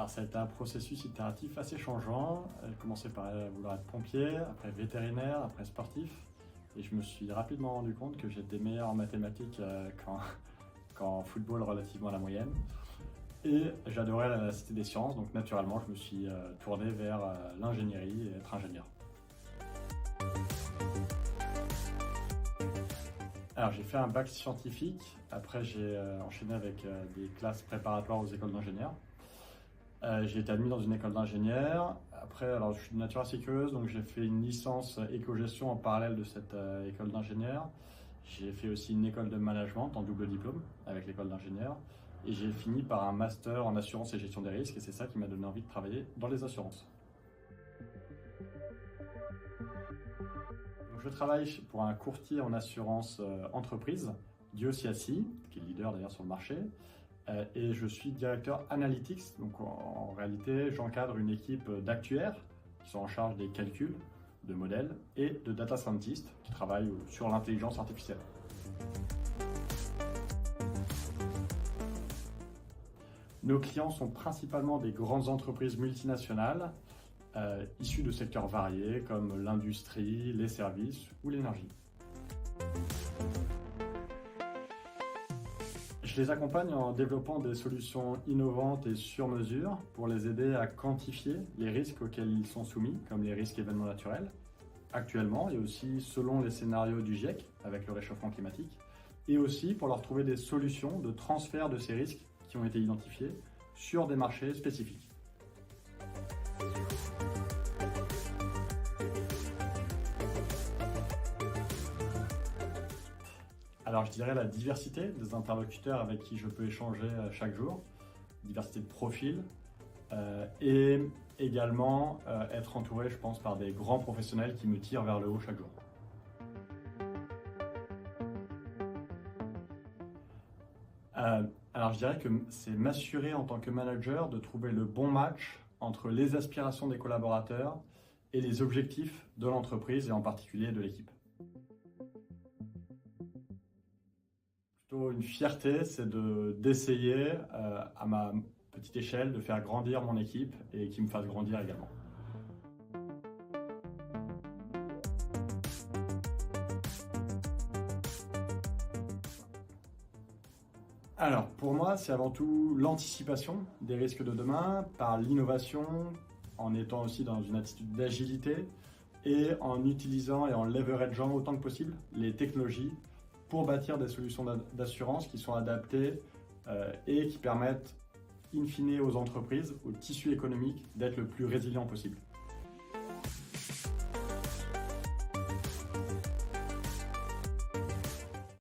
Alors ça a été un processus itératif assez changeant. J'ai commencé par vouloir être pompier, après vétérinaire, après sportif. Et je me suis rapidement rendu compte que j'étais meilleur en mathématiques qu'en football relativement à la moyenne. Et j'adorais la Cité des Sciences, donc naturellement je me suis tourné vers l'ingénierie et être ingénieur. Alors j'ai fait un bac scientifique, après j'ai enchaîné avec des classes préparatoires aux écoles d'ingénieurs. J'ai été admis dans une école d'ingénieur. Après, alors je suis de nature assez curieuse, donc j'ai fait une licence éco-gestion en parallèle de cette école d'ingénieur. J'ai fait aussi une école de management en double diplôme avec l'école d'ingénieur. Et j'ai fini par un master en assurance et gestion des risques, et c'est ça qui m'a donné envie de travailler dans les assurances. Donc, je travaille pour un courtier en assurance entreprise, DioCIACI, qui est leader d'ailleurs sur le marché. Et je suis directeur analytics, donc en réalité j'encadre une équipe d'actuaires qui sont en charge des calculs, de modèles et de data scientists qui travaillent sur l'intelligence artificielle. Nos clients sont principalement des grandes entreprises multinationales issues de secteurs variés comme l'industrie, les services ou l'énergie. Je les accompagne en développant des solutions innovantes et sur mesure pour les aider à quantifier les risques auxquels ils sont soumis, comme les risques événements naturels, actuellement et aussi selon les scénarios du GIEC avec le réchauffement climatique, et aussi pour leur trouver des solutions de transfert de ces risques qui ont été identifiés sur des marchés spécifiques. Alors je dirais la diversité des interlocuteurs avec qui je peux échanger chaque jour, diversité de profils et également être entouré, je pense, par des grands professionnels qui me tirent vers le haut chaque jour. Alors je dirais que c'est m'assurer en tant que manager de trouver le bon match entre les aspirations des collaborateurs et les objectifs de l'entreprise et en particulier de l'équipe. Plutôt une fierté, c'est d'essayer à ma petite échelle de faire grandir mon équipe et qui me fasse grandir également. Alors pour moi, c'est avant tout l'anticipation des risques de demain par l'innovation, en étant aussi dans une attitude d'agilité et en utilisant et en leverageant autant que possible les technologies pour bâtir des solutions d'assurance qui sont adaptées et qui permettent in fine aux entreprises, au tissu économique d'être le plus résilient possible.